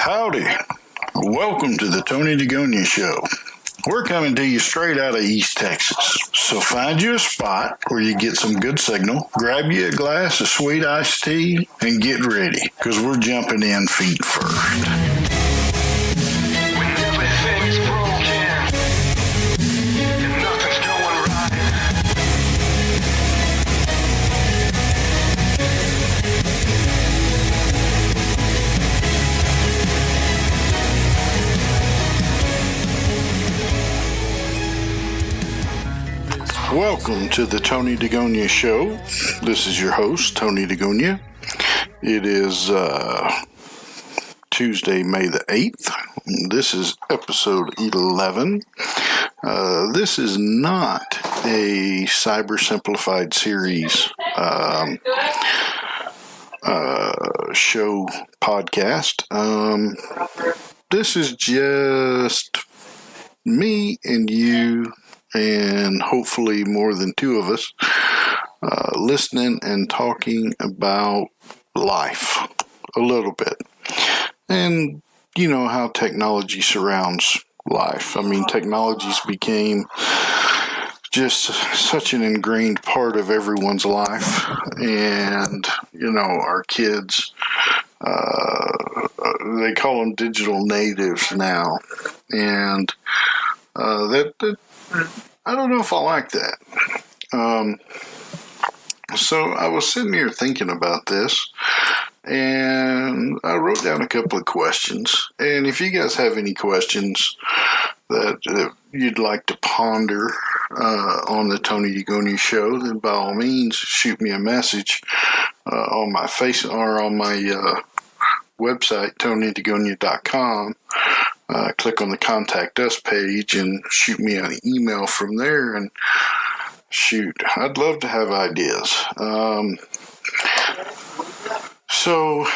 Howdy. Welcome to the Tony DeGonia Show. We're coming to you straight out of East Texas. So find you a spot where you get some good signal, grab you a glass of sweet iced tea, and get ready, because we're jumping in feet first. When everything's broken and nothing's going right. Welcome to the Tony DeGonia Show. This is your host, Tony DeGonia. It is Tuesday, May the 8th. This is episode 11. This is not a Cyber Simplified series show podcast. This is just me and you, and hopefully more than two of us, listening and talking about life a little bit. And you know how technology surrounds life. I mean, technology's became just such an ingrained part of everyone's life. And, you know, our kids, they call them digital natives now. And that I don't know if I like that. So I was sitting here thinking about this, and I wrote down a couple of questions. And if you guys have any questions that you'd like to ponder on the Tony DeGonia Show, then by all means shoot me a message on my face or on my website, TonyDeGonia.com. Click on the Contact Us page and shoot me an email from there. And shoot, I'd love to have ideas. So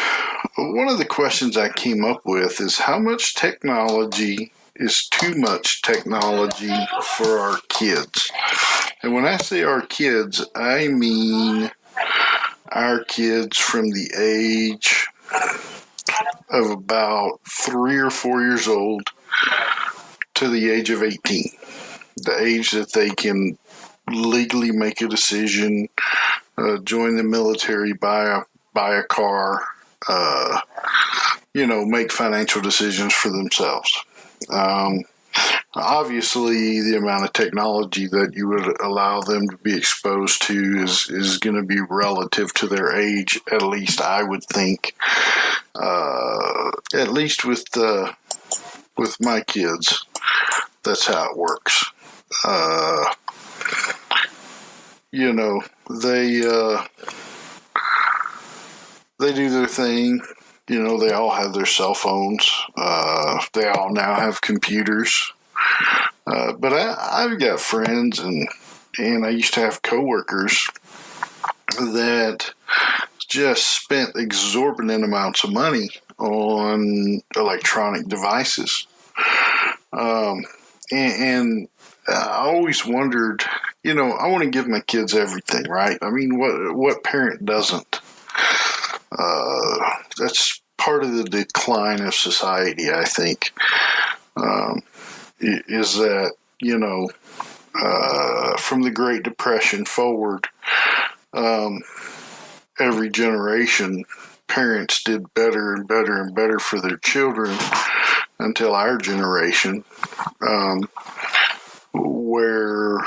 one of the questions I came up with is how much technology is too much technology for our kids? And when I say our kids, I mean our kids from the age of about 3 or 4 years old to the age of 18, the age that they can legally make a decision, join the military, buy a car, make financial decisions for themselves. Obviously, the amount of technology that you would allow them to be exposed to is going to be relative to their age, at least I would think. At least with my kids, that's how it works. They do their thing. You know, they all have their cell phones. They all now have computers. But I've got friends and I used to have coworkers that just spent exorbitant amounts of money on electronic devices. And I always wondered, I want to give my kids everything, right? I mean, what parent doesn't? That's part of the decline of society, I think, is that, from the Great Depression forward, every generation, parents did better and better and better for their children until our generation, where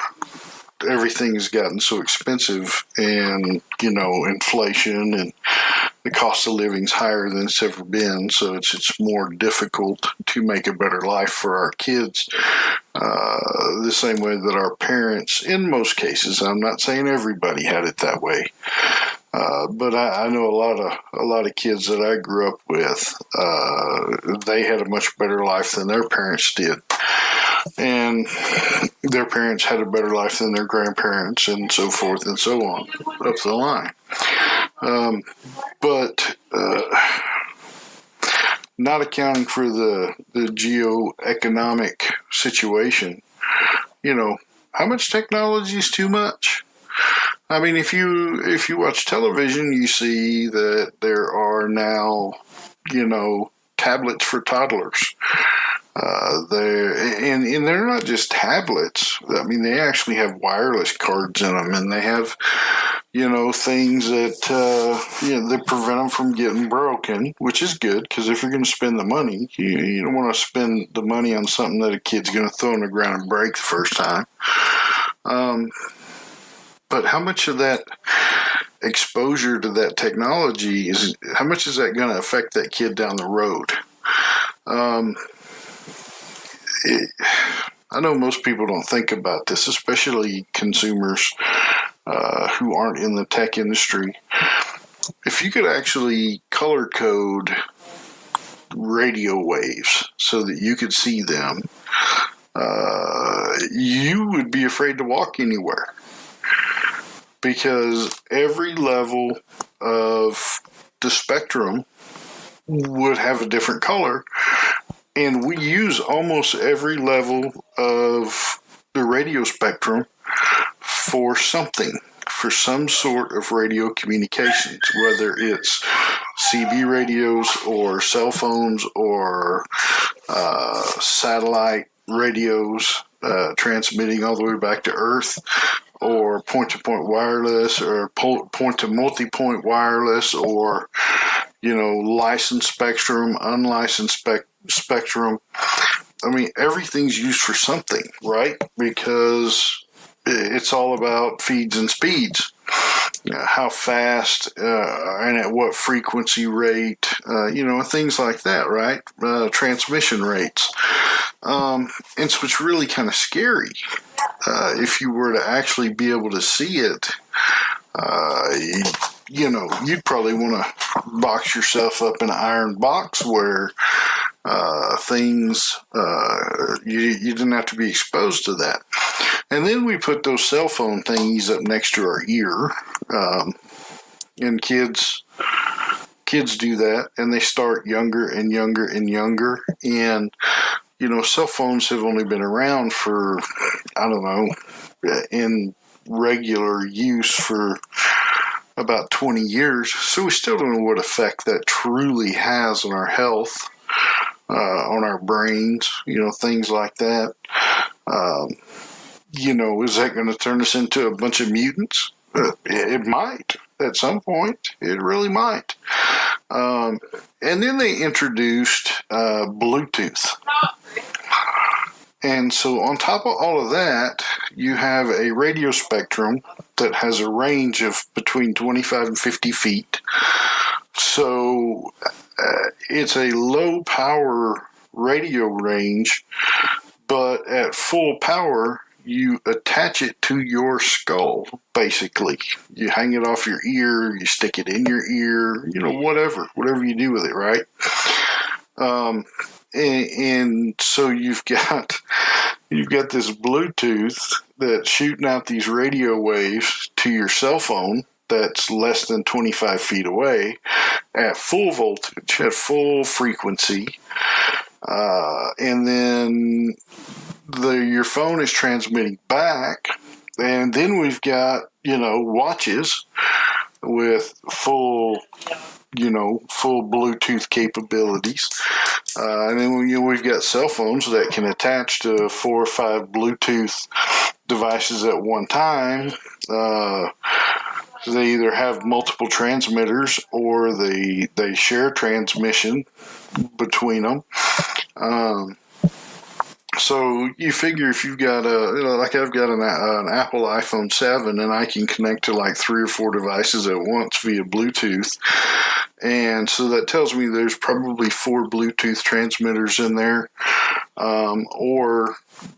everything's gotten so expensive and, inflation and the cost of living's higher than it's ever been. So it's more difficult to make a better life for our kids. The same way that our parents, in most cases, I'm not saying everybody had it that way. But I know a lot of kids that I grew up with, they had a much better life than their parents did. And their parents had a better life than their grandparents, and so forth and so on, up the line. But not accounting for the geoeconomic situation, how much technology is too much? I mean, if you watch television, you see that there are now, tablets for toddlers. They're not just tablets. I mean, they actually have wireless cards in them, and they have, things that, that prevent them from getting broken, which is good, because if you're going to spend the money, you don't want to spend the money on something that a kid's going to throw on the ground and break the first time. But how much of that exposure to that technology how much is that going to affect that kid down the road? I know most people don't think about this, especially consumers who aren't in the tech industry. If you could actually color code radio waves so that you could see them, you would be afraid to walk anywhere, because every level of the spectrum would have a different color. And we use almost every level of the radio spectrum for something, for some sort of radio communications, whether it's CB radios or cell phones or satellite radios transmitting all the way back to Earth, or point-to-point wireless, or point-to-multi-point wireless, or, licensed spectrum, unlicensed spectrum. I mean, everything's used for something, right? Because it's all about feeds and speeds. How fast and at what frequency rate, things like that, right? Transmission rates. And so it's really kind of scary. If you were to actually be able to see it, you'd probably want to box yourself up in an iron box where things, you didn't have to be exposed to that. And then we put those cell phone thingies up next to our ear, and kids do that, and they start younger and younger and younger. And, cell phones have only been around for, I don't know, in regular use for about 20 years. So we still don't know what effect that truly has on our health, on our brains, things like that. Is that going to turn us into a bunch of mutants? It might at some point. It really might. And then they introduced Bluetooth. And so on top of all of that, you have a radio spectrum that has a range of between 25 and 50 feet. So it's a low power radio range, but at full power, you attach it to your skull, basically. You hang it off your ear, you stick it in your ear, whatever you do with it, right? And so you've got this Bluetooth that's shooting out these radio waves to your cell phone that's less than 25 feet away at full voltage, at full frequency. And then your phone is transmitting back. And then we've got, watches with full Bluetooth capabilities. And then we've got cell phones that can attach to 4 or 5 Bluetooth devices at one time. They either have multiple transmitters or they share transmission between them. So you figure if you've got like I've got an Apple iPhone 7 and I can connect to like 3 or 4 devices at once via Bluetooth. And so that tells me there's probably 4 Bluetooth transmitters in there. Or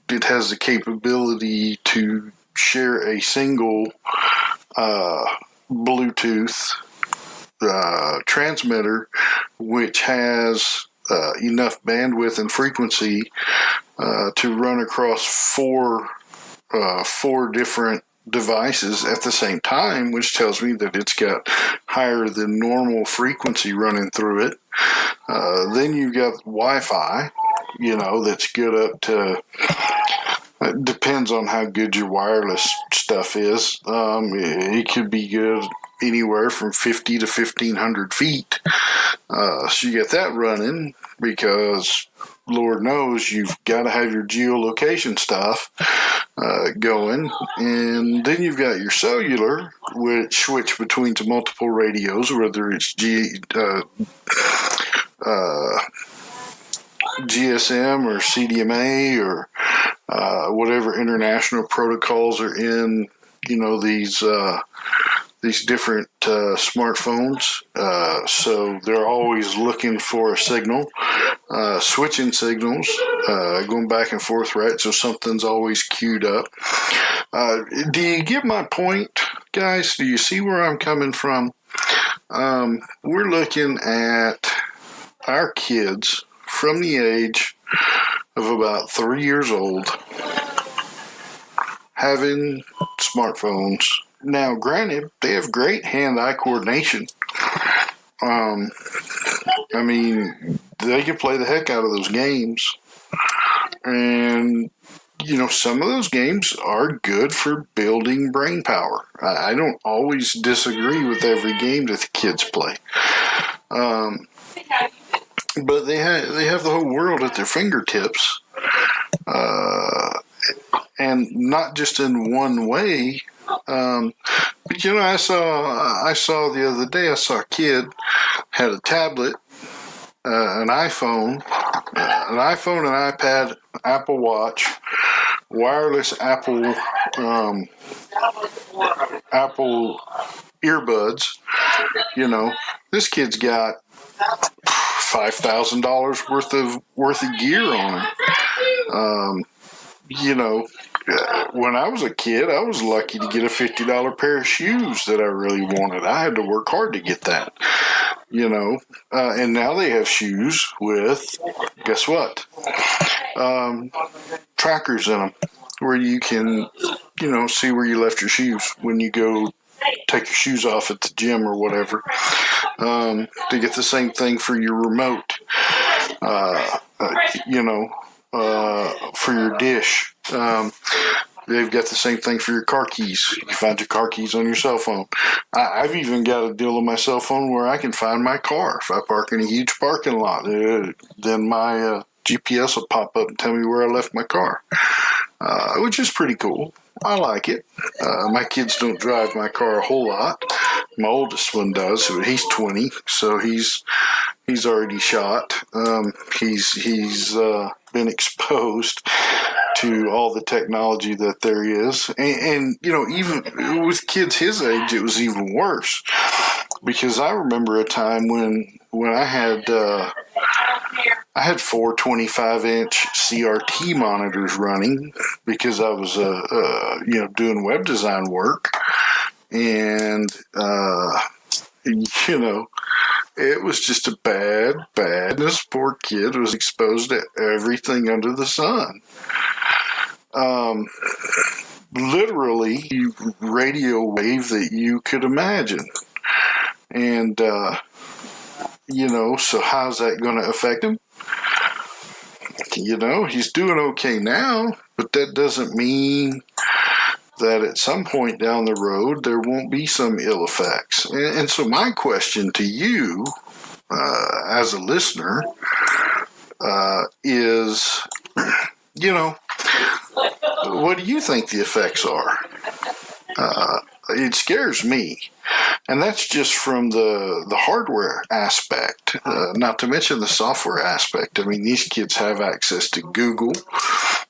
it has the capability to share a single Bluetooth transmitter, which has enough bandwidth and frequency to run across 4 different devices at the same time, which tells me that it's got higher than normal frequency running through it. Then you've got Wi-Fi, that's good up to, it depends on how good your wireless stuff is. It could be good anywhere from 50 to 1,500 feet. So you get that running because Lord knows you've got to have your geolocation stuff going. And then you've got your cellular, which switch between to multiple radios, whether it's GSM or CDMA or whatever international protocols are in, these different smartphones. So they're always looking for a signal, switching signals, going back and forth, right? So something's always queued up. Do you get my point, guys? Do you see where I'm coming from? We're looking at our kids from the age of about 3 years old having smartphones. Now, granted, they have great hand-eye coordination. They can play the heck out of those games. And, some of those games are good for building brain power. I don't always disagree with every game that the kids play. But they have the whole world at their fingertips. And not just in one way. But I saw the other day, I saw a kid had a tablet, an iPhone, an iPad, Apple Watch, wireless Apple earbuds. This kid's got $5,000 worth of gear on him. When I was a kid, I was lucky to get a $50 pair of shoes that I really wanted. I had to work hard to get that, and now they have shoes with, guess what? Trackers in them where you can, see where you left your shoes when you go take your shoes off at the gym or whatever. To get the same thing for your remote, for your dish. They've got the same thing for your car keys. You can find your car keys on your cell phone. I've even got a deal on my cell phone where I can find my car. If I park in a huge parking lot, then my GPS will pop up and tell me where I left my car, which is pretty cool. I like it. My kids don't drive my car a whole lot. My oldest one does. He's 20, so he's already shot. He's been exposed to all the technology that there is, and even with kids his age, it was even worse, because I remember a time when I had 4 25-inch CRT monitors running because I was doing web design work, and it was just a bad. This poor kid was exposed to everything under the sun. Literally radio wave that you could imagine. And, so how's that going to affect him? He's doing okay now, but that doesn't mean that at some point down the road there won't be some ill effects. And so my question to you, as a listener, is, what do you think the effects are? It scares me. And that's just from the hardware aspect, not to mention the software aspect. I mean, these kids have access to Google.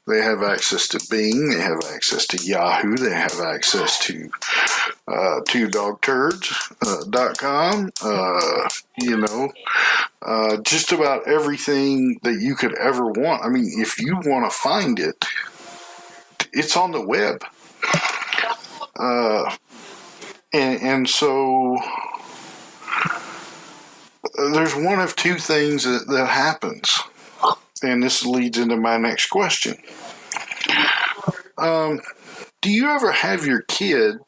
They have access to Bing. They have access to Yahoo. They have access to twodogturds.com. Just about everything that you could ever want. I mean, if you want to find it, it's on the web. And so there's one of two things that happens. And this leads into my next question. Do you ever have your kid,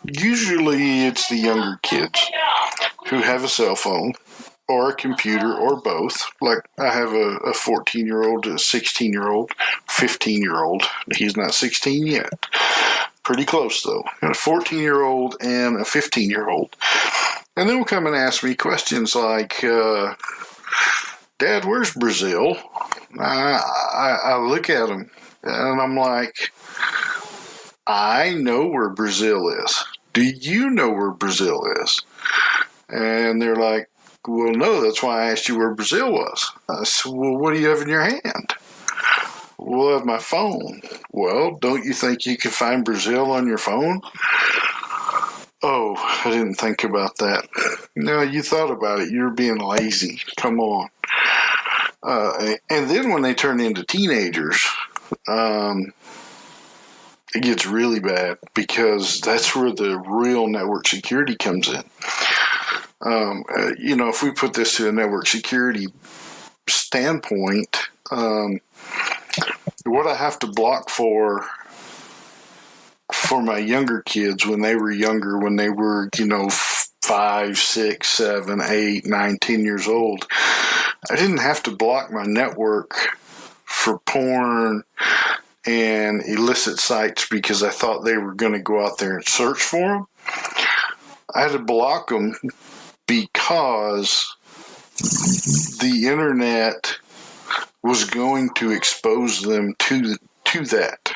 usually it's the younger kids, who have a cell phone or a computer or both? Like I have a 14-year-old, a 16-year-old, 15-year-old. He's not 16 yet. Pretty close, though. Got a 14-year-old and a 15-year-old. And they'll come and ask me questions like, Dad, where's Brazil? I look at them, and I'm like, I know where Brazil is. Do you know where Brazil is? And they're like, well, no, that's why I asked you where Brazil was. I said, well, what do you have in your hand? Well, I have my phone. Well, don't you think you could find Brazil on your phone? Oh, I didn't think about that. No, you thought about it. You're being lazy. Come on. And then when they turn into teenagers, it gets really bad because that's where the real network security comes in. If we put this to a network security standpoint, what I have to block for my younger kids when they were younger, when they were, 5, 6, 7, 8, 9, 10 years old, I didn't have to block my network for porn and illicit sites because I thought they were going to go out there and search for them. I had to block them because the internet was going to expose them to that.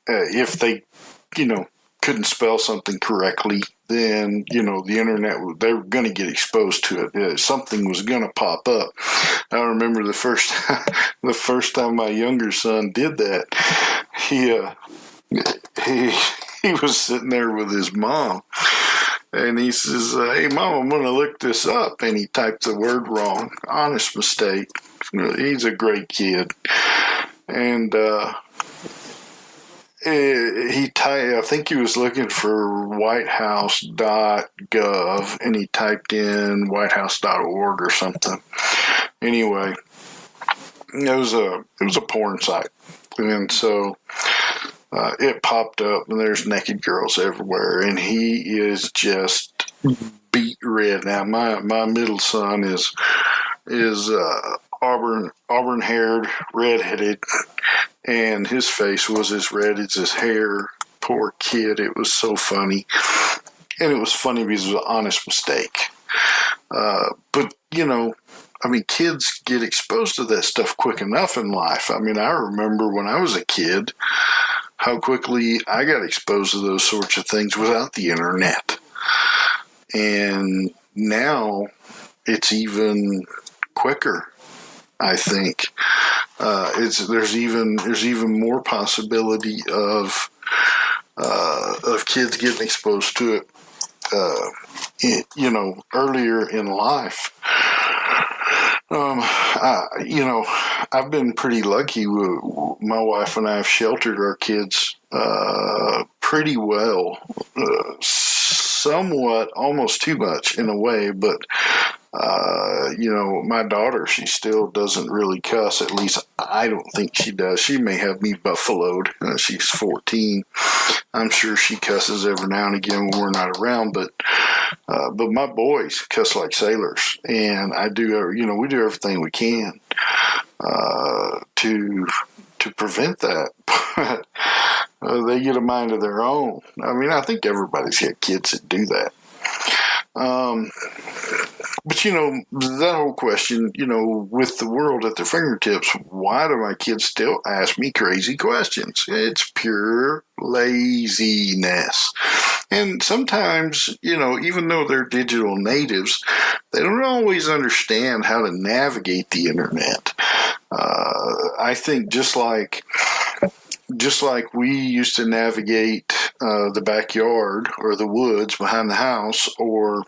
If they, couldn't spell something correctly, then, the internet, they were going to get exposed to it. Something was going to pop up. I remember the first time my younger son did that, he was sitting there with his mom, and he says, hey, Mom, I'm going to look this up. And he typed the word wrong. Honest mistake. He's a great kid. And I think he was looking for whitehouse.gov, and he typed in whitehouse.org or something. Anyway, it was a porn site. And so it popped up, and there's naked girls everywhere, and he is just beat red. Now, my middle son is auburn haired, redheaded, and his face was as red as his hair. Poor kid. It was so funny. And it was funny because it was an honest mistake. But kids get exposed to that stuff quick enough in life. I remember when I was a kid, how quickly I got exposed to those sorts of things without the internet. And now it's even quicker, I think. There's even more possibility of kids getting exposed to it, earlier in life. I've been pretty lucky. My wife and I have sheltered our kids pretty well, somewhat, almost too much in a way, but my daughter, she still doesn't really cuss. At least I don't think she does. She may have me buffaloed. She's 14. I'm sure she cusses every now and again when we're not around, but my boys cuss like sailors, and we do everything we can to prevent that. But they get a mind of their own. I think everybody's got kids that do that. But that whole question, with the world at their fingertips, why do my kids still ask me crazy questions? It's pure laziness. And sometimes, even though they're digital natives, they don't always understand how to navigate the internet. I think just like we used to navigate the backyard or the woods behind the house, or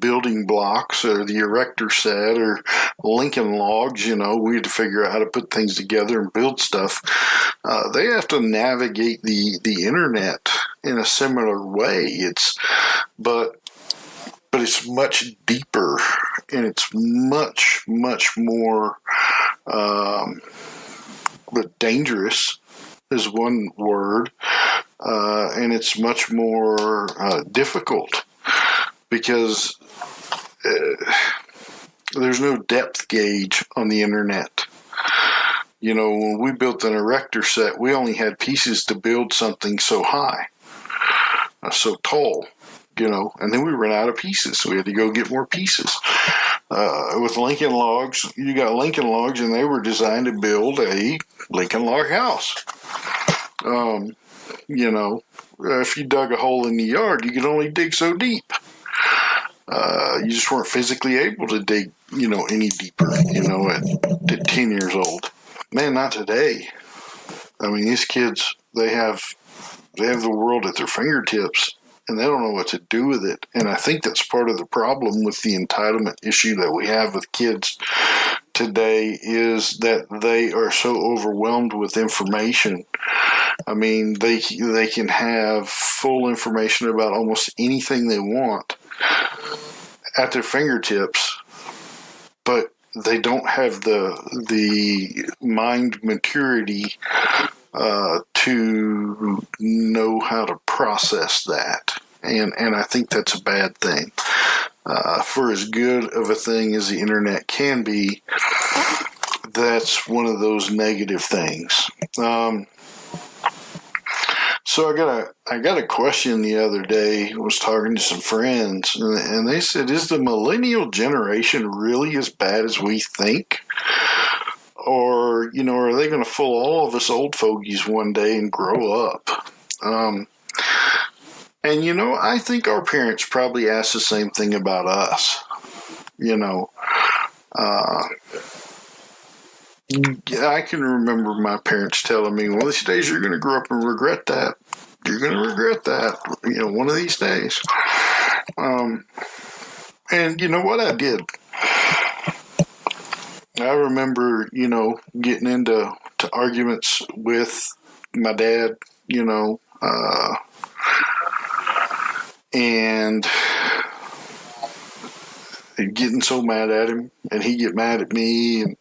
building blocks, or the erector set, or Lincoln logs, we had to figure out how to put things together and build stuff. They have to navigate the internet in a similar way. But it's much deeper, and it's much, much more but dangerous is one word, and it's much more difficult because there's no depth gauge on the internet. When we built an erector set, we only had pieces to build something so high, so tall, and then we ran out of pieces. So we had to go get more pieces. With Lincoln Logs, you got Lincoln Logs, and they were designed to build a Lincoln Log house. If you dug a hole in the yard, you could only dig so deep. You just weren't physically able to dig, any deeper, at 10 years old. Man, not today. I mean, these kids, they have the world at their fingertips, and they don't know what to do with it. And I think that's part of the problem with the entitlement issue that we have with kids today, is that they are so overwhelmed with information. I mean, they can have full information about almost anything they want at their fingertips, but they don't have the mind maturity to know how to process that. And I think that's a bad thing. For as good of a thing as the internet can be, that's one of those negative things. So I got a question the other day. I was talking to some friends, and they said, is the millennial generation really as bad as we think? Or, are they going to fool all of us old fogies one day and grow up? And, I think our parents probably asked the same thing about us. I can remember my parents telling me, well, these days you're going to grow up and regret that. You're going to regret that, one of these days. And you know what? I did. I remember, getting into arguments with my dad, and getting so mad at him, and he'd get mad at me, and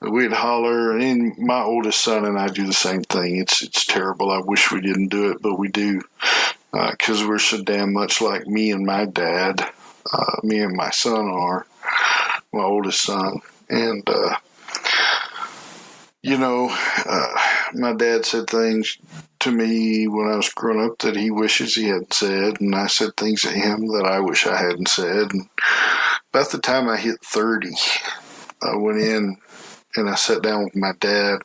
we'd holler. And then my oldest son and I do the same thing. It's terrible. I wish we didn't do it, but we do, because we're so damn much like me and my dad. Me and my son are, my oldest son. And, my dad said things to me when I was growing up that he wishes he hadn't said, and I said things to him that I wish I hadn't said. And about the time I hit 30, I went in and I sat down with my dad,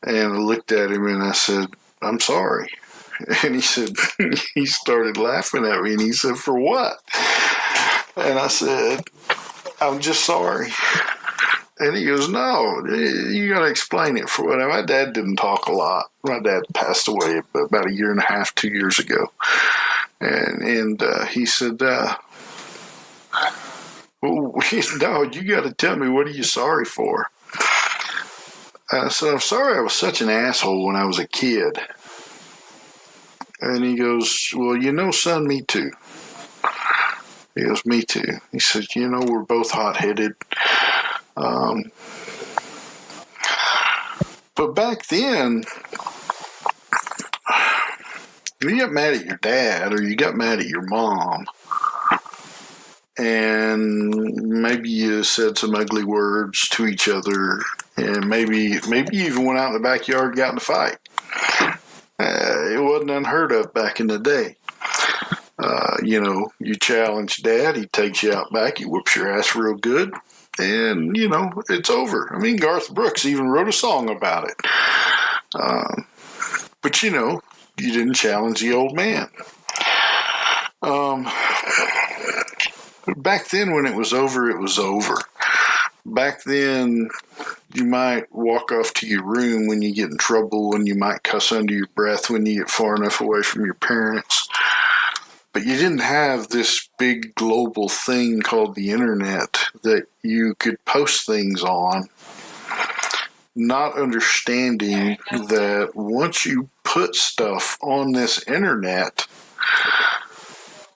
and I looked at him and I said, I'm sorry. And he started laughing at me, and he said, for what? And I said, I'm just sorry. And he goes, no, you got to explain it for what. My dad didn't talk a lot. My dad passed away about 1.5 years, 2 years ago. And he said, no, you got to tell me, what are you sorry for? I said, I'm sorry I was such an asshole when I was a kid. And he goes, well, son, me too. He goes, me too. He says, we're both hot-headed. But back then, you got mad at your dad or you got mad at your mom, and maybe you said some ugly words to each other, and maybe you even went out in the backyard and got in a fight. It wasn't unheard of back in the day. You challenge dad, he takes you out back, he whoops your ass real good, and, it's over. I mean, Garth Brooks even wrote a song about it. But, you didn't challenge the old man. Back then, when it was over, it was over. Back then, you might walk off to your room when you get in trouble, and you might cuss under your breath when you get far enough away from your parents. But you didn't have this big global thing called the internet that you could post things on, not understanding that once you put stuff on this internet,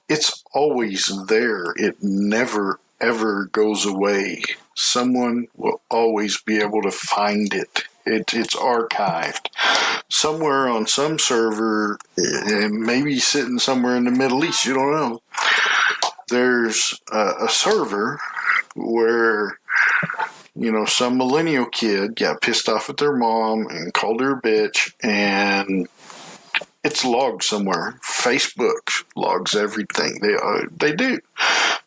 it's always there. It never, ever goes away. Someone will always be able to find it. It's archived somewhere on some server, and maybe sitting somewhere in the Middle East. You don't know. There's a server where some millennial kid got pissed off at their mom and called her a bitch, and it's logged somewhere. Facebook logs everything. They do.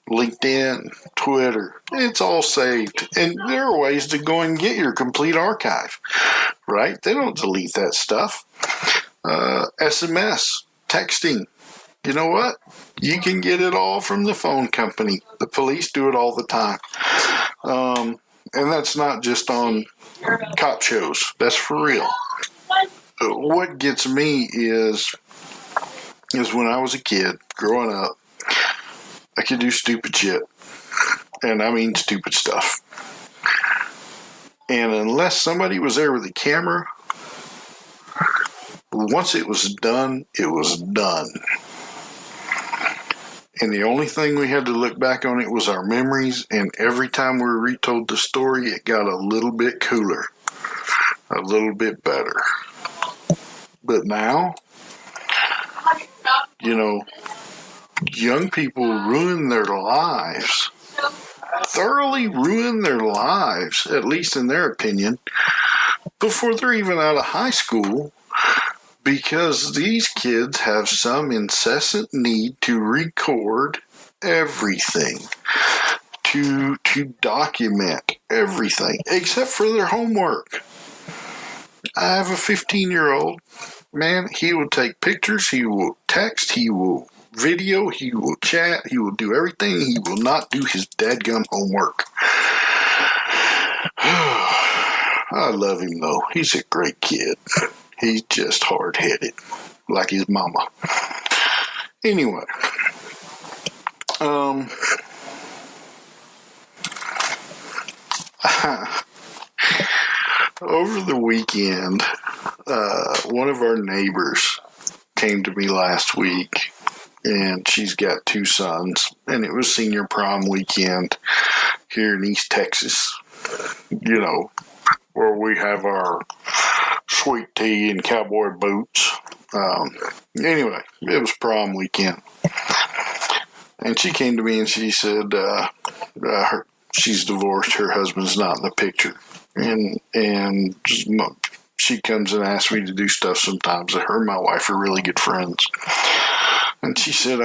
LinkedIn, Twitter, it's all saved. And there are ways to go and get your complete archive, right? They don't delete that stuff. SMS, texting. You know what? You can get it all from the phone company. The police do it all the time. And that's not just on cop shows. That's for real. What gets me is when I was a kid growing up, I could do stupid shit. And I mean stupid stuff. And unless somebody was there with a camera, once it was done, it was done. And the only thing we had to look back on it was our memories. And every time we retold the story, it got a little bit cooler, a little bit better. But now, young people ruin their lives, thoroughly ruin their lives, at least in their opinion, before they're even out of high school, because these kids have some incessant need to record everything, to document everything, except for their homework. I have a 15-year-old. Man, he will take pictures, he will text, he will video, he will chat, he will do everything. He will not do his dadgum homework. I love him, though. He's a great kid. He's just hard-headed, like his mama. Anyway, over the weekend, one of our neighbors came to me last week, and she's got 2 sons, and it was senior prom weekend here in East Texas, where we have our sweet tea and cowboy boots. Anyway, it was prom weekend. And she came to me and she said she's divorced, her husband's not in the picture. And she comes and asks me to do stuff sometimes. Her and my wife are really good friends. And she said,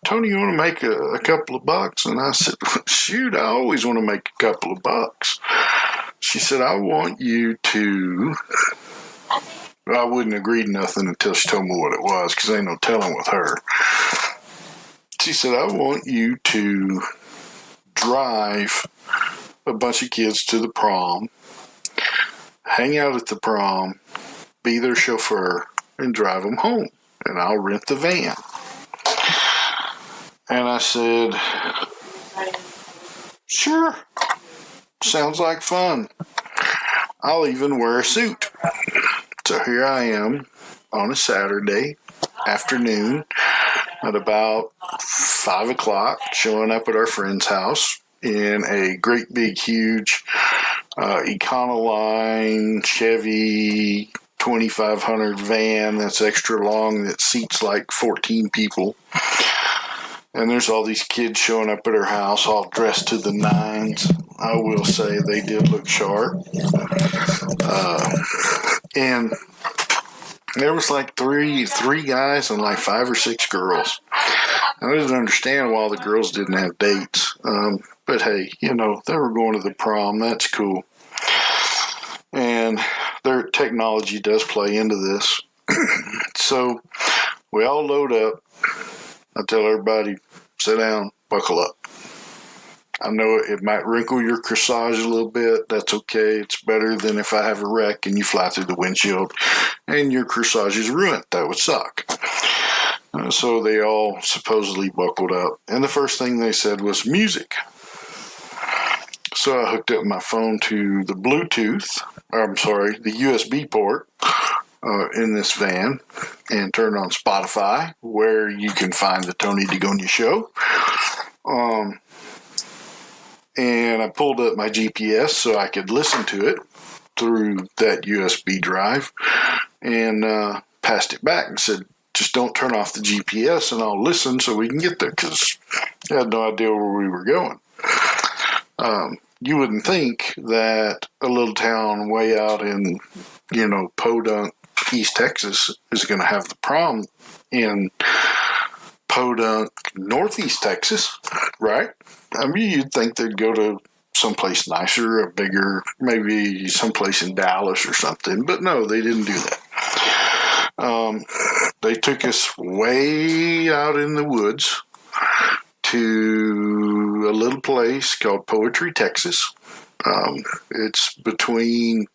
Tony, you want to make a couple of bucks? And I said, shoot, I always want to make a couple of bucks. She said, I want you to... I wouldn't agree to nothing until she told me what it was, because ain't no telling with her. She said, I want you to drive a bunch of kids to the prom, hang out at the prom, be their chauffeur, and drive them home. And I'll rent the van. And I said, sure. Sounds like fun. I'll even wear a suit. So here I am on a Saturday afternoon at about 5 o'clock, showing up at our friend's house in a great big huge Econoline Chevy 2500 van that's extra long that seats like 14 people. And there's all these kids showing up at her house all dressed to the nines. I will say they did look sharp. And there was like three guys and like 5 or 6 girls. I didn't understand why the girls didn't have dates. But hey, they were going to the prom. That's cool. And their technology does play into this. So we all load up. I tell everybody, sit down, buckle up. I know it might wrinkle your corsage a little bit. That's okay. It's better than if I have a wreck and you fly through the windshield and your corsage is ruined. That would suck. So they all supposedly buckled up. And the first thing they said was music. So I hooked up my phone to the the USB port in this van and turned on Spotify, where you can find the Tony DeGonia show. And I pulled up my GPS so I could listen to it through that USB drive, and passed it back and said, just don't turn off the GPS and I'll listen so we can get there, because I had no idea where we were going. you wouldn't think that a little town way out in, Podunk, East Texas is going to have the prom in Podunk, Northeast Texas, right? I mean, you'd think they'd go to someplace nicer, a bigger, maybe someplace in Dallas or something, but no, they didn't do that. They took us way out in the woods to a little place called Poetry, Texas. It's between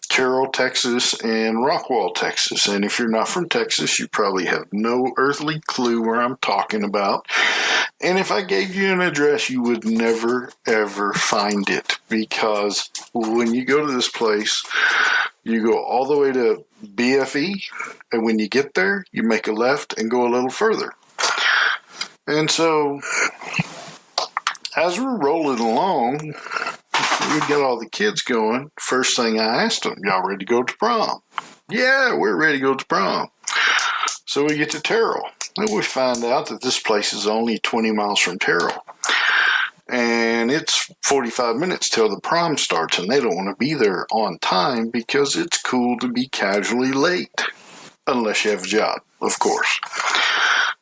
Terrell, Texas, and Rockwall, Texas. And if you're not from Texas, you probably have no earthly clue where I'm talking about. And if I gave you an address, you would never, ever find it. Because when you go to this place, you go all the way to BFE. And when you get there, you make a left and go a little further. And so, as we're rolling along, we get all the kids going. First thing I asked them, y'all ready to go to prom? Yeah, we're ready to go to prom. So we get to Terrell, and we find out that this place is only 20 miles from Terrell. And it's 45 minutes till the prom starts, and they don't want to be there on time because it's cool to be casually late. Unless you have a job, of course.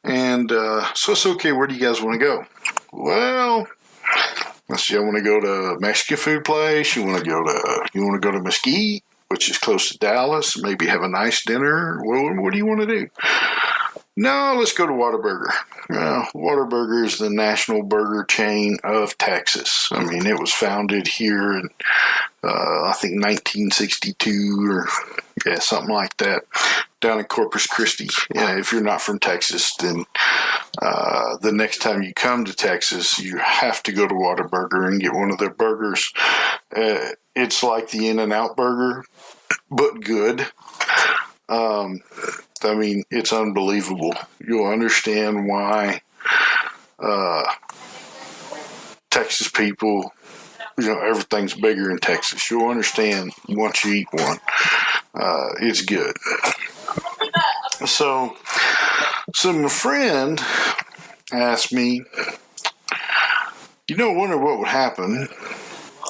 And so it's okay, where do you guys want to go? Well, let's see, I want to go to Mexican food place. You want to go to Mesquite, which is close to Dallas, maybe have a nice dinner. Well, what do you want to do? No, let's go to Whataburger. Whataburger is the national burger chain of Texas. I mean, it was founded here in, I think, 1962 or, something like that, down in Corpus Christi. Yeah, if you're not from Texas, then the next time you come to Texas, you have to go to Whataburger and get one of their burgers. It's like the In-N-Out burger, but good. I mean, it's unbelievable. You'll understand why Texas people, everything's bigger in Texas. You'll understand once you eat one. It's good. So my friend asked me, I wonder what would happen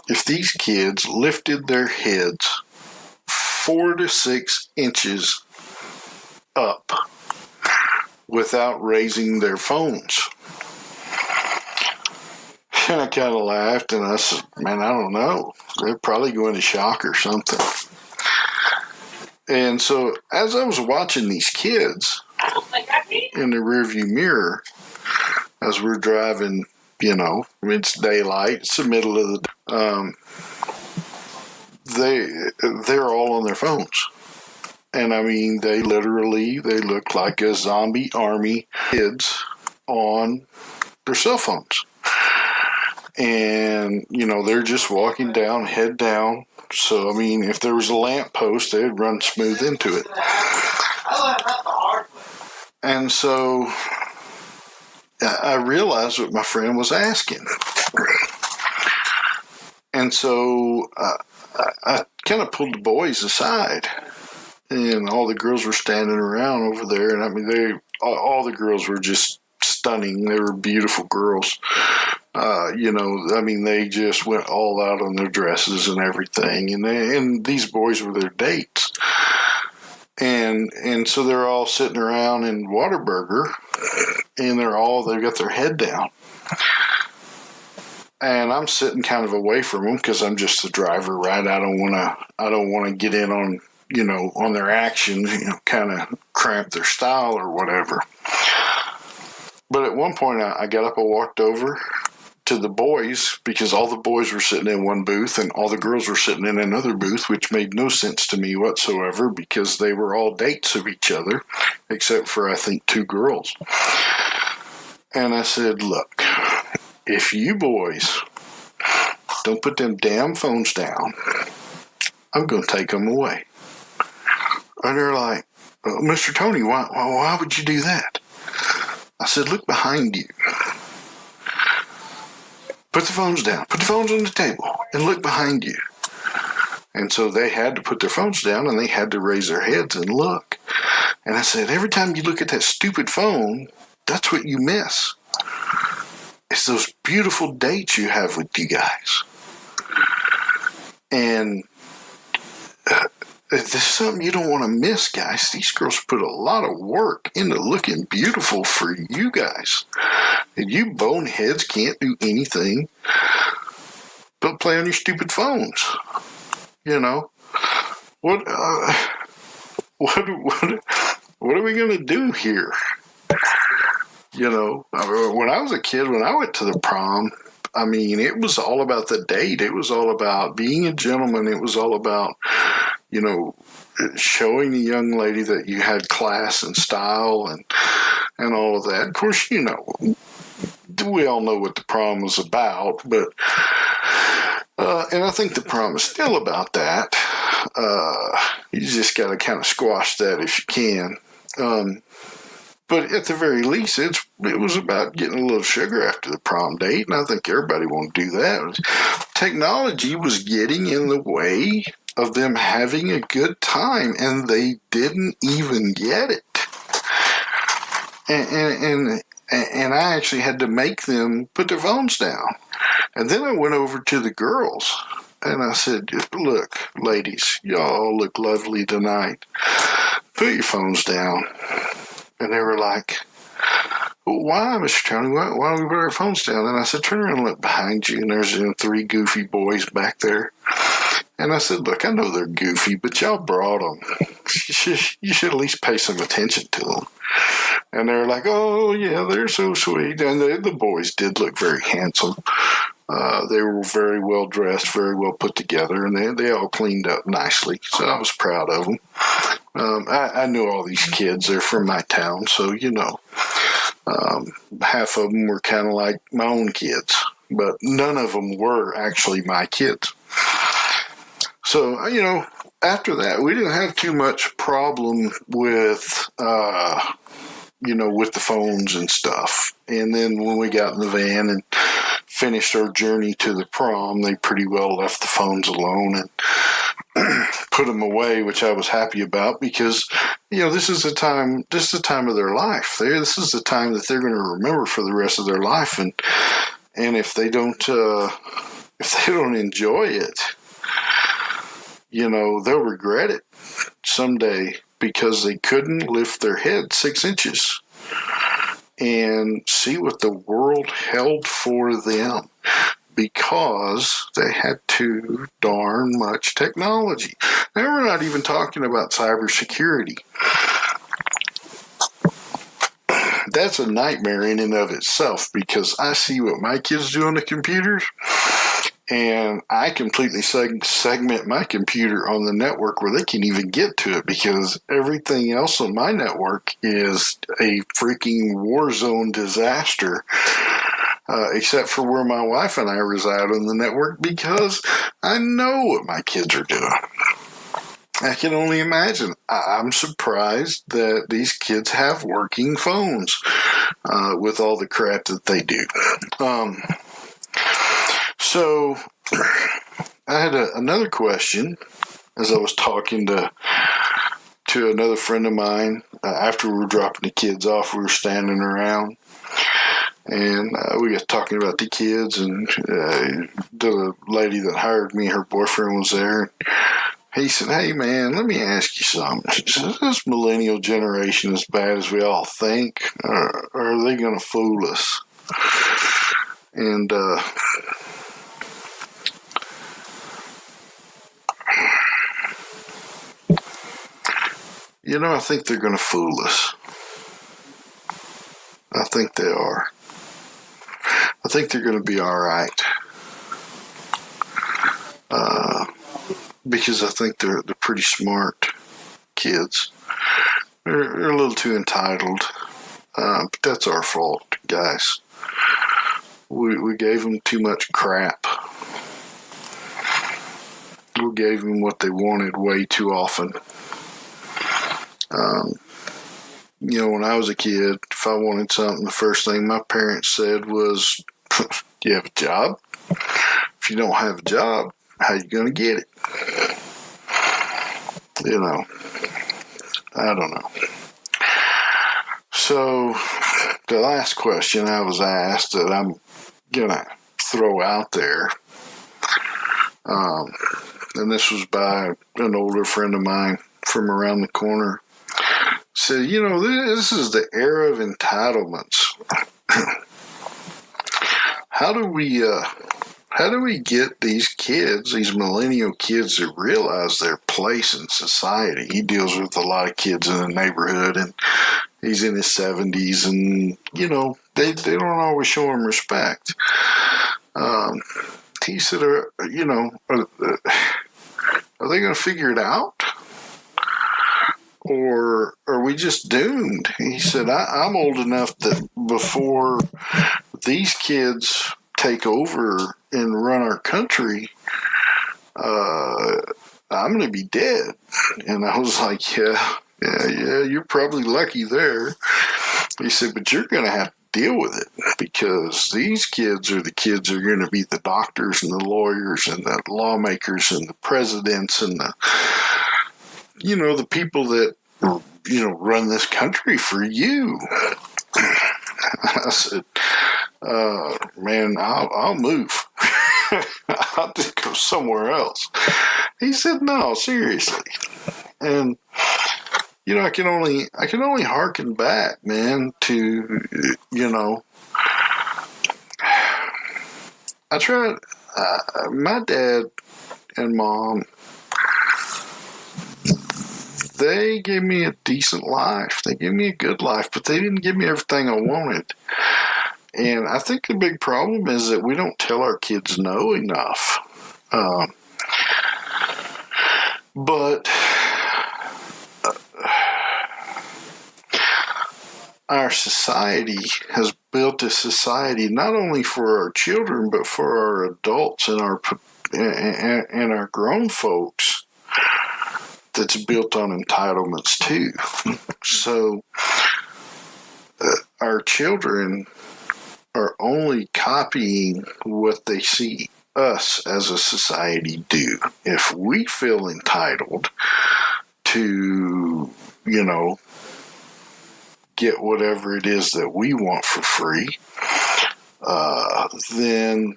if these kids lifted their heads 4 to 6 inches up without raising their phones. And I kind of laughed and I said, man, I don't know. They're probably going to shock or something. And so as I was watching these kids in the rearview mirror, as we're driving, it's daylight, it's the middle of the they're all on their phones. And I mean, they look like a zombie army kids on their cell phones. And, they're just walking down, head down. So, I mean, if there was a lamp post, they'd run smooth into it. And so I realized what my friend was asking. And so I kind of pulled the boys aside. And all the girls were standing around over there. And I mean, all the girls were just stunning. They were beautiful girls. They just went all out on their dresses and everything. And these boys were their dates. And so they're all sitting around in Whataburger, and they've got their head down. And I'm sitting kind of away from them because I'm just the driver, right? I don't want to get in on, on their actions, kind of cramp their style or whatever. But at one point I got up and walked over to the boys because all the boys were sitting in one booth and all the girls were sitting in another booth, which made no sense to me whatsoever because they were all dates of each other, except for, I think, 2 girls. And I said, look, if you boys don't put them damn phones down, I'm going to take them away. And they're like, Mr. Tony, why would you do that? I said, look behind you. Put the phones down. Put the phones on the table and look behind you. And so they had to put their phones down and they had to raise their heads and look. And I said, every time you look at that stupid phone, that's what you miss. It's those beautiful dates you have with you guys. And this is something you don't want to miss, guys. These girls put a lot of work into looking beautiful for you guys. And you boneheads can't do anything but play on your stupid phones. You know? What are we going to do here? You know, when I was a kid, when I went to the prom, I mean, it was all about the date. It was all about being a gentleman. It was all about, you know, showing the young lady that you had class and style and all of that. Of course, you know, we all know what the prom was about, but and I think the prom is still about that. You just got to kind of squash that if you can. But at the very least, it was about getting a little sugar after the prom date, and I think everybody won't do that. Technology was getting in the way of them having a good time, and they didn't even get it. And I actually had to make them put their phones down. And then I went over to the girls, and I said, look, ladies, y'all look lovely tonight. Put your phones down. And they were like, why, Mr. Tony? Why don't we put our phones down? And I said, turn around and look behind you. And there's 3 goofy boys back there. And I said, look, I know they're goofy, but y'all brought them. You should at least pay some attention to them. And they were like, oh, yeah, they're so sweet. And the boys did look very handsome. They were very well dressed, very well put together, and they all cleaned up nicely. So I was proud of them. I knew all these kids. They're from my town, so, you know, half of them were kind of like my own kids, but none of them were actually my kids. So, you know, after that, we didn't have too much problem with, you know, with the phones and stuff. And then when we got in the van and finished our journey to the prom, they pretty well left the phones alone and put them away, which I was happy about because, you know, this is the time of their life. This is the time that they're going to remember for the rest of their life. And if they don't enjoy it, you know, they'll regret it someday because they couldn't lift their head 6 inches and see what the world held for them because they had too darn much technology. Now, we're not even talking about cybersecurity. That's a nightmare in and of itself because I see what my kids do on the computers, and I completely segment my computer on the network where they can't even get to it because everything else on my network is a freaking war zone disaster, except for where my wife and I reside on the network because I know what my kids are doing. I can only imagine. I'm surprised that these kids have working phones with all the crap that they do. So I had another question as I was talking to another friend of mine. After we were dropping the kids off, we were standing around, and we got talking about the kids, and the lady that hired me, her boyfriend was there. He said, hey, man, let me ask you something. Is this millennial generation as bad as we all think, or are they going to fool us? And you know, I think they're going to fool us. I think they are. I think they're going to be all right. Because I think they're pretty smart kids. They're a little too entitled. But that's our fault, guys. We gave them too much crap. We gave them what they wanted way too often. You know, when I was a kid, if I wanted something, the first thing my parents said was, do you have a job? If you don't have a job, how you going to get it? You know, I don't know. So, the last question I was asked that I'm going to throw out there And this was by an older friend of mine from around the corner. Said, this is the era of entitlements. How do we get these kids, these millennial kids, to realize their place in society? He deals with a lot of kids in the neighborhood, and he's in his 70s, and, they don't always show him respect. He said, are they going to figure it out? Or are we just doomed? He said, I'm old enough that before these kids take over and run our country, I'm going to be dead. And I was like, yeah, you're probably lucky there. He said, but you're going to have to deal with it, because these kids are the kids who are going to be the doctors and the lawyers and the lawmakers and the presidents and the people that, run this country for you. I said, man, I'll move. I'll just go somewhere else. He said, no, seriously. And, I can only hearken back, man, to, I tried, my dad and mom, they gave me a decent life. They gave me a good life, but they didn't give me everything I wanted. And I think the big problem is that we don't tell our kids no enough. But our society has built a society not only for our children, but for our adults and our grown folks, that's built on entitlements too. So our children are only copying what they see us as a society do. If we feel entitled to, get whatever it is that we want for free, then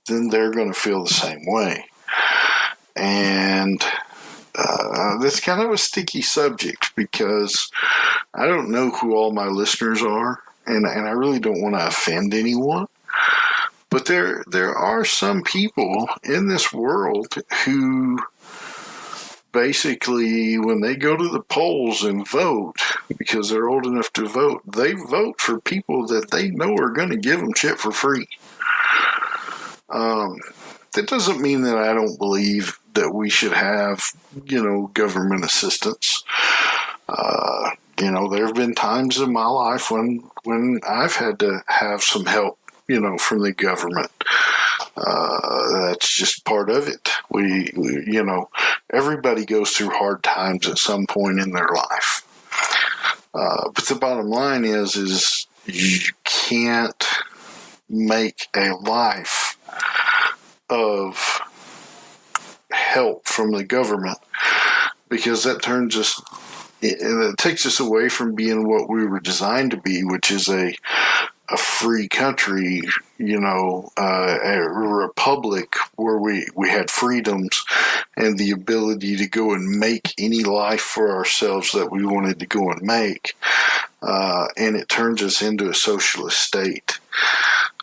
they're going to feel the same way. And that's kind of a sticky subject, because I don't know who all my listeners are, and I really don't want to offend anyone. But there are some people in this world who basically, when they go to the polls and vote, because they're old enough to vote, they vote for people that they know are going to give them shit for free. That doesn't mean that I don't believe that we should have, government assistance. There have been times in my life when I've had to have some help, from the government. That's just part of it. We everybody goes through hard times at some point in their life. But the bottom line is you can't make a life of help from the government, because that turns us, and it takes us away from being what we were designed to be, which is a free country, a republic where we had freedoms and the ability to go and make any life for ourselves that we wanted to go and make. And it turns us into a socialist state.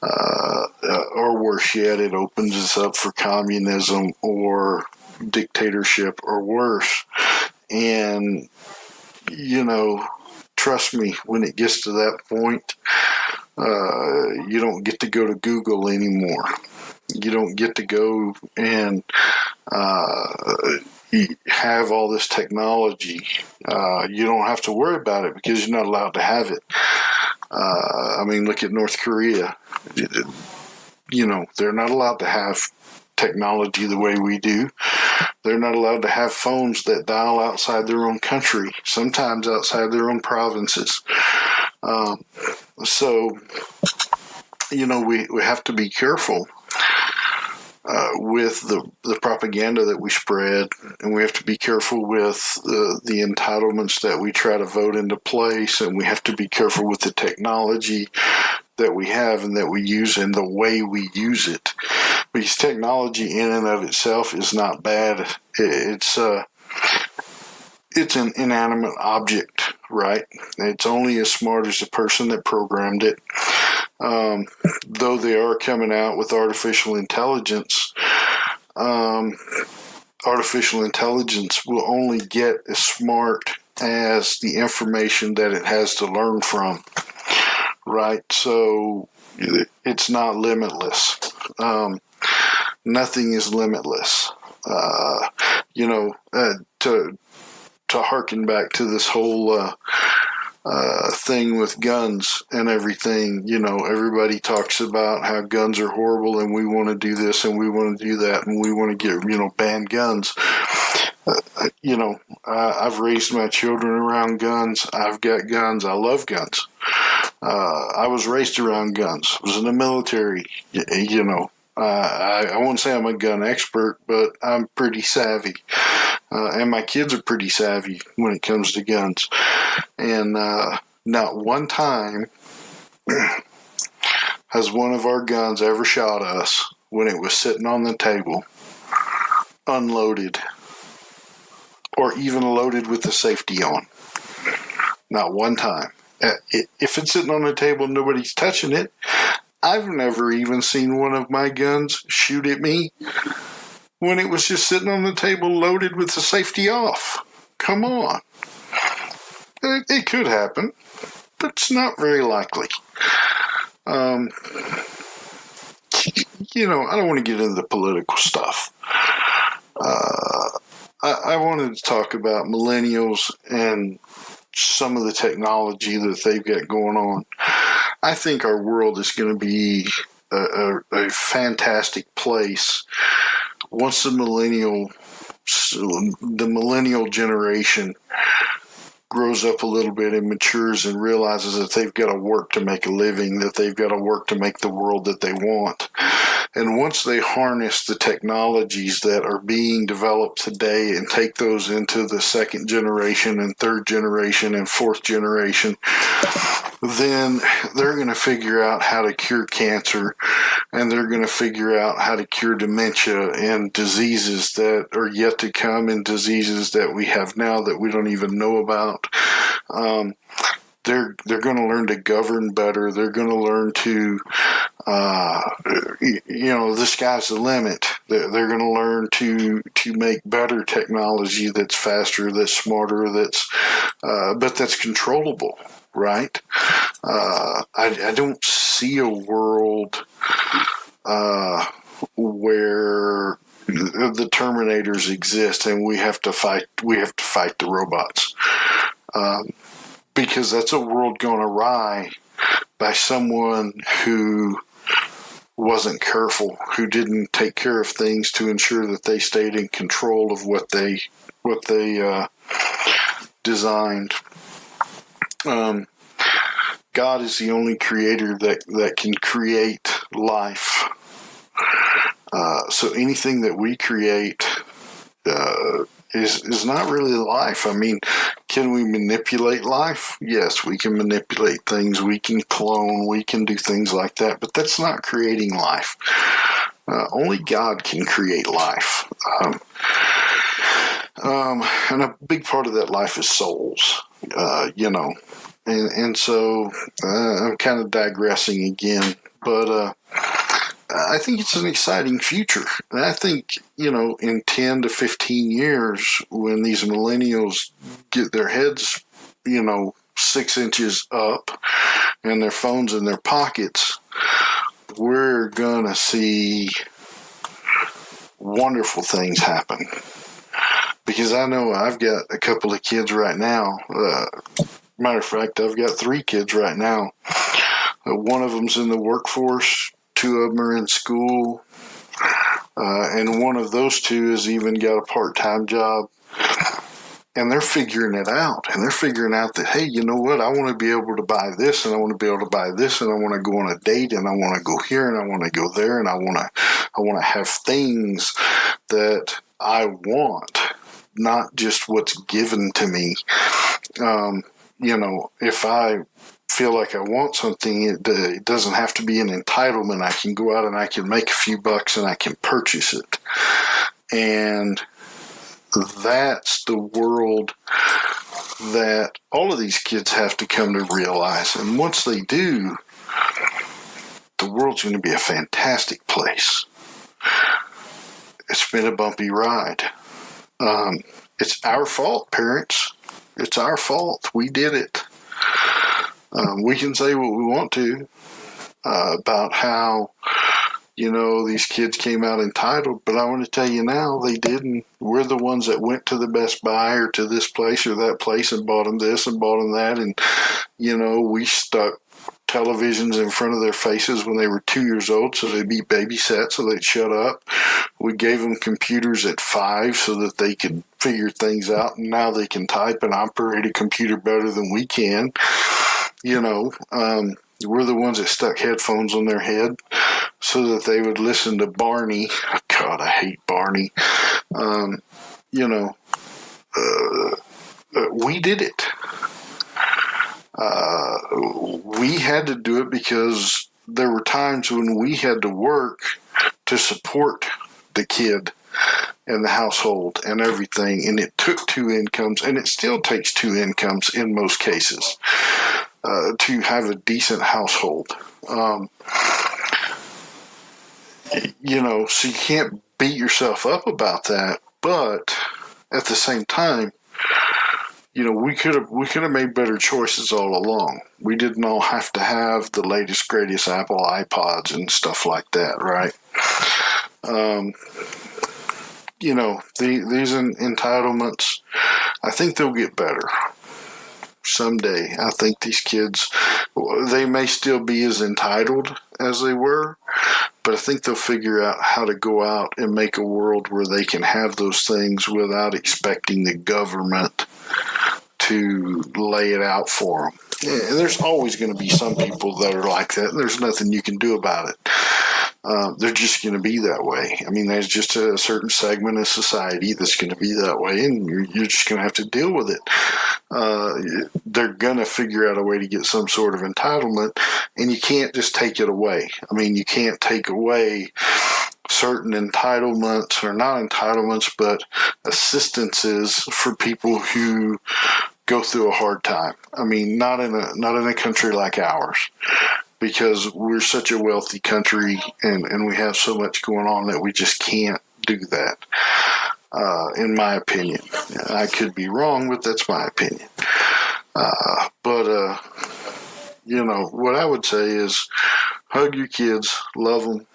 Or worse yet, it opens us up for communism or dictatorship or worse. And, trust me, when it gets to that point, you don't get to go to Google anymore. You don't get to go and have all this technology. You don't have to worry about it because you're not allowed to have it. Look at North Korea. They're not allowed to have technology the way we do. They're not allowed to have phones that dial outside their own country, sometimes outside their own provinces. So, we have to be careful with the propaganda that we spread, and we have to be careful with the entitlements that we try to vote into place, and we have to be careful with the technology that we have and that we use and the way we use it. because technology in and of itself is not bad. It's an inanimate object, right? It's only as smart as the person that programmed it. Though they are coming out with artificial intelligence, artificial intelligence will only get as smart as the information that it has to learn from, right? So it's not limitless. Nothing is limitless. To harken back to this whole thing with guns and everything, everybody talks about how guns are horrible and we want to do this and we want to do that and we want to get, ban guns. I've raised my children around guns. I've got guns. I love guns. I was raised around guns. I was in the military, I won't say I'm a gun expert, but I'm pretty savvy. And my kids are pretty savvy when it comes to guns. And not one time has one of our guns ever shot us when it was sitting on the table, unloaded, or even loaded with the safety on. Not one time. If it's sitting on the table and nobody's touching it, I've never even seen one of my guns shoot at me when it was just sitting on the table loaded with the safety off. Come on. It could happen, but it's not very likely. I don't want to get into the political stuff. I wanted to talk about millennials and some of the technology that they've got going on. I think our world is going to be a fantastic place once the millennial generation grows up a little bit and matures and realizes that they've got to work to make a living, that they've got to work to make the world that they want. And once they harness the technologies that are being developed today and take those into the second generation and third generation and fourth generation, then they're going to figure out how to cure cancer, and they're going to figure out how to cure dementia and diseases that are yet to come and diseases that we have now that we don't even know about. They're going to learn to govern better. They're going to learn to, the sky's the limit. They're going to learn to make better technology that's faster, that's smarter, but that's controllable, right? I don't see a world where the Terminators exist and we have to fight the robots. Because that's a world gone awry by someone who wasn't careful, who didn't take care of things to ensure that they stayed in control of what they designed. God is the only creator that can create life. So anything that we create is not really life. I mean, can we manipulate life? Yes, we can manipulate things. We can clone. We can do things like that. But that's not creating life. Only God can create life. And a big part of that life is souls, And so I'm kind of digressing again. But I think it's an exciting future. And I think, in 10 to 15 years, when these millennials get their heads, 6 inches up and their phones in their pockets, we're going to see wonderful things happen. Because I know I've got a couple of kids right now. Matter of fact, I've got 3 kids right now. One of them's in the workforce. 2 of them are in school, and one of those 2 has even got a part-time job, and they're figuring it out, and they're figuring out that, hey, you know what, I want to be able to buy this, and I want to be able to buy this, and I want to go on a date, and I want to go here, and I want to go there, and I want to have things that I want, not just what's given to me. If I feel like I want something, it doesn't have to be an entitlement. I can go out and I can make a few bucks and I can purchase it. And that's the world that all of these kids have to come to realize. And once they do, the world's going to be a fantastic place. It's been a bumpy ride. It's our fault, parents. It's our fault. We did it. We can say what we want to about how, these kids came out entitled, but I want to tell you now, they didn't. We're the ones that went to the Best Buy or to this place or that place and bought them this and bought them that. And, we stuck televisions in front of their faces when they were 2 years old so they'd be babysat so they'd shut up. We gave them computers at 5 so that they could figure things out, and now they can type and operate a computer better than we can. We're the ones that stuck headphones on their head so that they would listen to Barney. God, I hate Barney. We did it. We had to do it because there were times when we had to work to support the kid and the household and everything, and it took 2 incomes, and it still takes 2 incomes in most cases to have a decent household. So you can't beat yourself up about that, but at the same time, we could have made better choices all along. We didn't all have to have the latest, greatest Apple iPods and stuff like that, right? These entitlements, I think they'll get better someday. I think these kids, they may still be as entitled as they were, but I think they'll figure out how to go out and make a world where they can have those things without expecting the government to lay it out for them. And there's always going to be some people that are like that, and there's nothing you can do about it. They're just going to be that way. I mean, there's just a certain segment of society that's going to be that way, and you're just going to have to deal with it. They're going to figure out a way to get some sort of entitlement, and you can't just take it away. I mean, you can't take away certain entitlements, or not entitlements, but assistances for people who go through a hard time. I mean, not in a country like ours, because we're such a wealthy country and we have so much going on that we just can't do that, in my opinion. I could be wrong, but that's my opinion. What I would say is hug your kids, love them,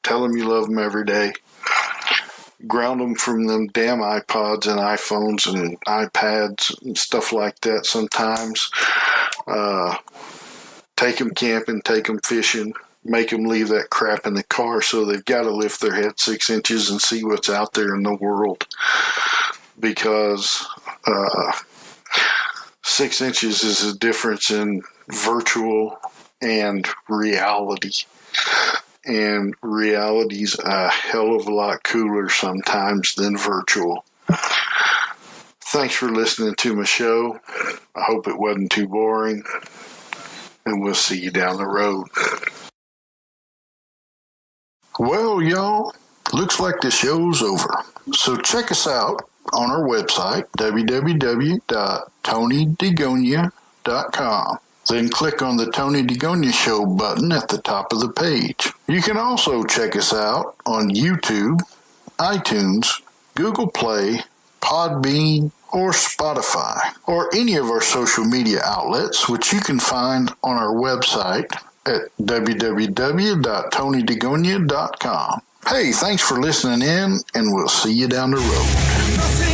tell them you love them every day. Ground them from them damn iPods and iPhones and iPads and stuff like that sometimes. Take them camping, take them fishing, make them leave that crap in the car so they've got to lift their head 6 inches and see what's out there in the world. Because 6 inches is a difference in virtual and reality. And reality's a hell of a lot cooler sometimes than virtual. Thanks for listening to my show. I hope it wasn't too boring. And we'll see you down the road. Well, y'all, looks like the show's over. So check us out on our website, www.TonyDeGonia.com. Then click on the Tony DeGonia Show button at the top of the page. You can also check us out on YouTube, iTunes, Google Play, Podbean, or Spotify, or any of our social media outlets, which you can find on our website at www.TonyDeGonia.com. Hey, thanks for listening in, and we'll see you down the road.